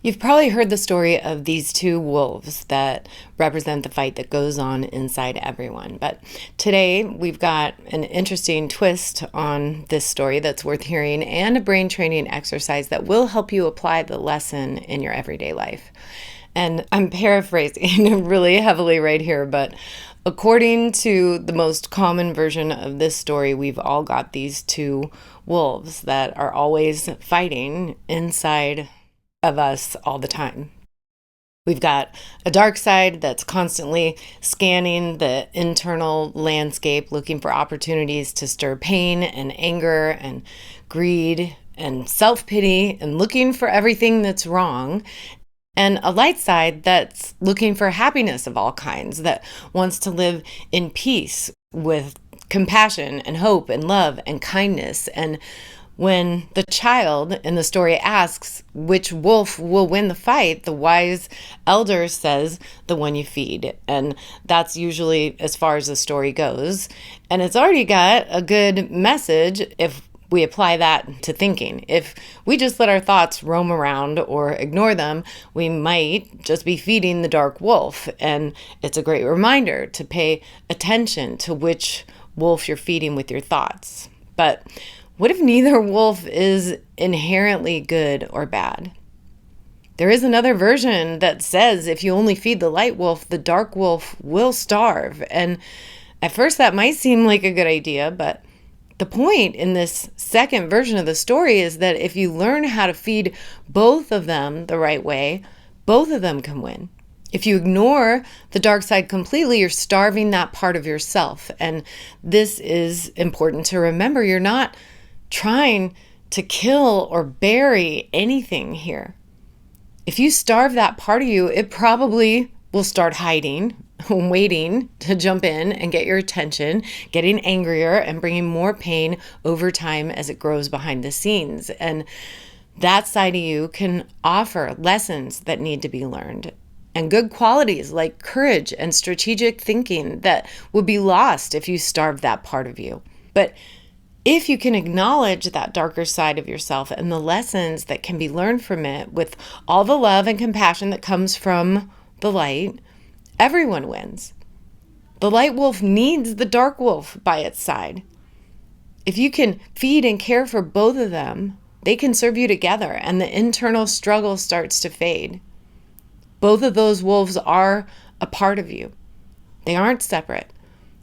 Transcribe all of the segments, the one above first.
You've probably heard the story of these two wolves that represent the fight that goes on inside everyone. But today we've got an interesting twist on this story that's worth hearing and a brain training exercise that will help you apply the lesson in your everyday life. And I'm paraphrasing really heavily right here, but according to the most common version of this story, we've all got these two wolves that are always fighting inside of us all the time. We've got a dark side that's constantly scanning the internal landscape, looking for opportunities to stir pain and anger and greed and self-pity and looking for everything that's wrong. And a light side that's looking for happiness of all kinds, that wants to live in peace with compassion and hope and love and kindness. And when the child in the story asks which wolf will win the fight, the wise elder says, the one you feed. And that's usually as far as the story goes. And it's already got a good message if we apply that to thinking. If we just let our thoughts roam around or ignore them, we might just be feeding the dark wolf. And it's a great reminder to pay attention to which wolf you're feeding with your thoughts. But what if neither wolf is inherently good or bad? There is another version that says if you only feed the light wolf, the dark wolf will starve. And at first that might seem like a good idea, but the point in this second version of the story is that if you learn how to feed both of them the right way, both of them can win. If you ignore the dark side completely, you're starving that part of yourself. And this is important to remember. You're not trying to kill or bury anything here. If you starve that part of you, it probably will start hiding, waiting to jump in and get your attention, getting angrier and bringing more pain over time as it grows behind the scenes. And that side of you can offer lessons that need to be learned and good qualities like courage and strategic thinking that would be lost if you starved that part of you. But if you can acknowledge that darker side of yourself and the lessons that can be learned from it with all the love and compassion that comes from the light, everyone wins. The light wolf needs the dark wolf by its side. If you can feed and care for both of them, they can serve you together and the internal struggle starts to fade. Both of those wolves are a part of you. They aren't separate.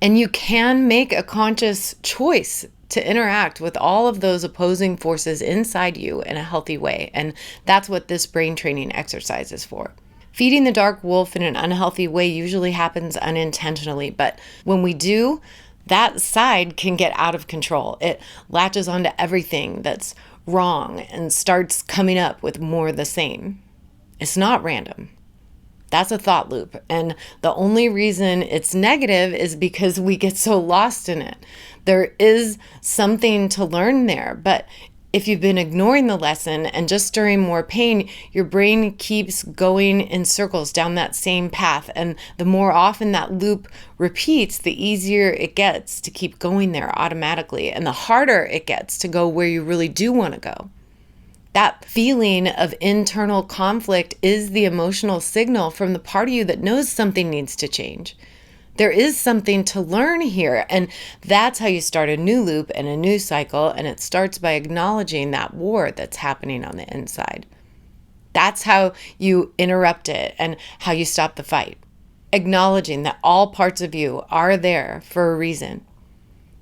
And you can make a conscious choice to interact with all of those opposing forces inside you in a healthy way. And that's what this brain training exercise is for. Feeding the dark wolf in an unhealthy way usually happens unintentionally, but when we do, that side can get out of control. It latches onto everything that's wrong and starts coming up with more of the same. It's not random. That's a thought loop. And the only reason it's negative is because we get so lost in it. There is something to learn there, but if you've been ignoring the lesson and just stirring more pain, your brain keeps going in circles down that same path. And the more often that loop repeats, the easier it gets to keep going there automatically. And the harder it gets to go where you really do want to go. That feeling of internal conflict is the emotional signal from the part of you that knows something needs to change. There is something to learn here, and that's how you start a new loop and a new cycle, and it starts by acknowledging that war that's happening on the inside. That's how you interrupt it and how you stop the fight. Acknowledging that all parts of you are there for a reason.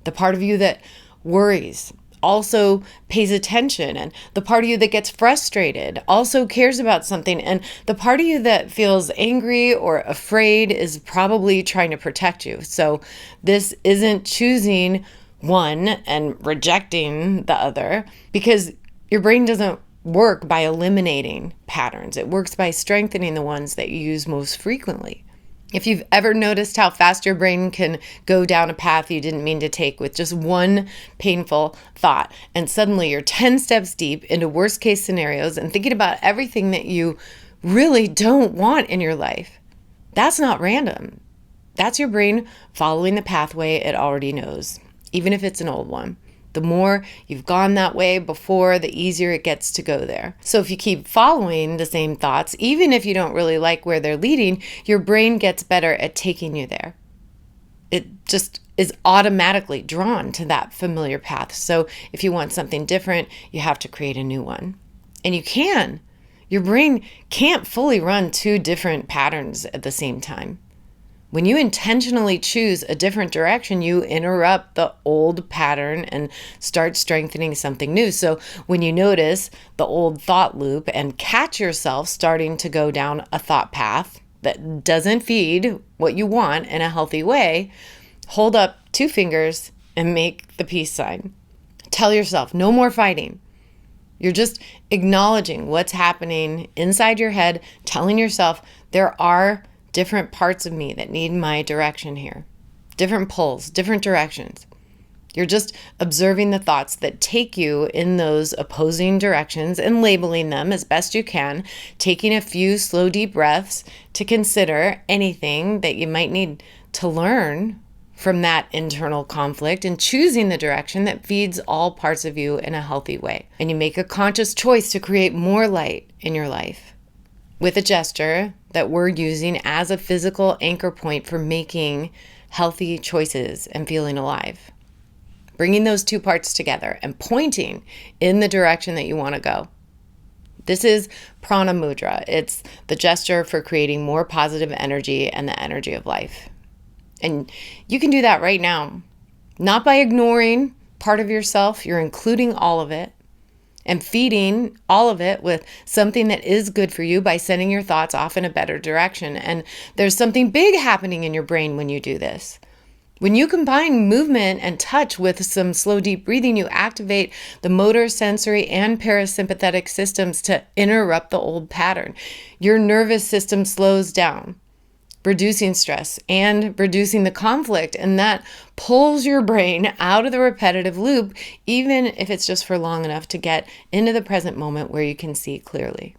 The part of you that worries also pays attention, and the part of you that gets frustrated also cares about something, and the part of you that feels angry or afraid is probably trying to protect you. So this isn't choosing one and rejecting the other, because your brain doesn't work by eliminating patterns. It works by strengthening the ones that you use most frequently. If you've ever noticed how fast your brain can go down a path you didn't mean to take with just one painful thought, and suddenly you're 10 steps deep into worst case scenarios and thinking about everything that you really don't want in your life, that's not random. That's your brain following the pathway it already knows, even if it's an old one. The more you've gone that way before, the easier it gets to go there. So if you keep following the same thoughts, even if you don't really like where they're leading, your brain gets better at taking you there. It just is automatically drawn to that familiar path. So if you want something different, you have to create a new one. And you can. Your brain can't fully run two different patterns at the same time. When you intentionally choose a different direction, you interrupt the old pattern and start strengthening something new. So when you notice the old thought loop and catch yourself starting to go down a thought path that doesn't feed what you want in a healthy way, hold up 2 fingers and make the peace sign. Tell yourself, no more fighting. You're just acknowledging what's happening inside your head, telling yourself there are different parts of me that need my direction here. Different pulls, different directions. You're just observing the thoughts that take you in those opposing directions and labeling them as best you can, taking a few slow, deep breaths to consider anything that you might need to learn from that internal conflict and choosing the direction that feeds all parts of you in a healthy way. And you make a conscious choice to create more light in your life with a gesture that we're using as a physical anchor point for making healthy choices and feeling alive. Bringing those 2 parts together and pointing in the direction that you want to go. This is Prana Mudra. It's the gesture for creating more positive energy and the energy of life. And you can do that right now, not by ignoring part of yourself. You're including all of it and feeding all of it with something that is good for you by sending your thoughts off in a better direction. And there's something big happening in your brain when you do this. When you combine movement and touch with some slow, deep breathing, you activate the motor, sensory, and parasympathetic systems to interrupt the old pattern. Your nervous system slows down, reducing stress and reducing the conflict, and that pulls your brain out of the repetitive loop, even if it's just for long enough to get into the present moment where you can see clearly.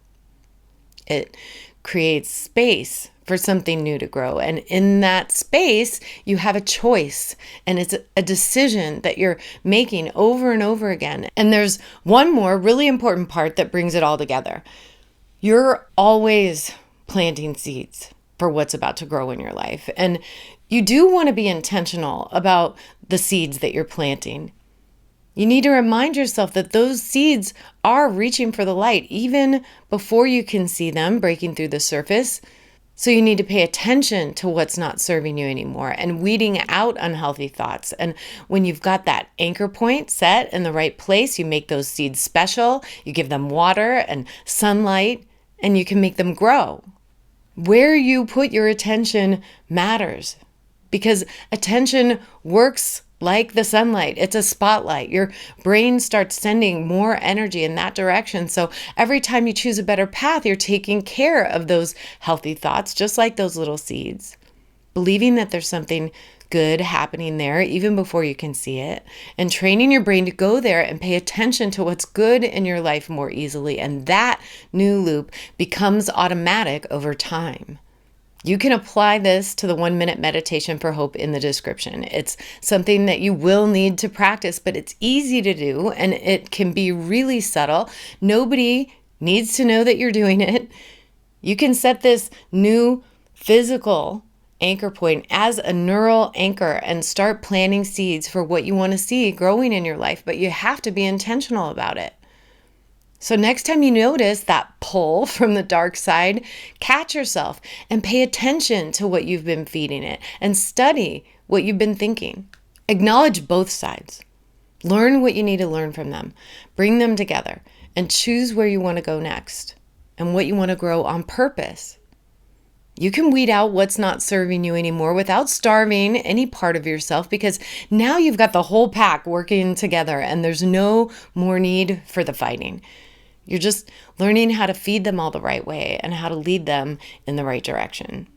It creates space for something new to grow, and in that space you have a choice, and it's a decision that you're making over and over again. And there's one more really important part that brings it all together. You're always planting seeds for what's about to grow in your life. And you do want to be intentional about the seeds that you're planting. You need to remind yourself that those seeds are reaching for the light even before you can see them breaking through the surface. So you need to pay attention to what's not serving you anymore and weeding out unhealthy thoughts. And when you've got that anchor point set in the right place, you make those seeds special, you give them water and sunlight, and you can make them grow. Where you put your attention matters, because attention works like the sunlight. It's a spotlight. Your brain starts sending more energy in that direction. So every time you choose a better path, you're taking care of those healthy thoughts, just like those little seeds, believing that there's something good happening there even before you can see it, and training your brain to go there and pay attention to what's good in your life more easily. And that new loop becomes automatic over time. You can apply this to the 1-minute meditation for hope in the description. It's something that you will need to practice, but it's easy to do and it can be really subtle. Nobody needs to know that you're doing it. You can set this new physical anchor point as a neural anchor and start planting seeds for what you want to see growing in your life, but you have to be intentional about it. So next time you notice that pull from the dark side, catch yourself and pay attention to what you've been feeding it and study what you've been thinking. Acknowledge both sides. Learn what you need to learn from them. Bring them together and choose where you want to go next and what you want to grow on purpose. You can weed out what's not serving you anymore without starving any part of yourself, because now you've got the whole pack working together and there's no more need for the fighting. You're just learning how to feed them all the right way and how to lead them in the right direction.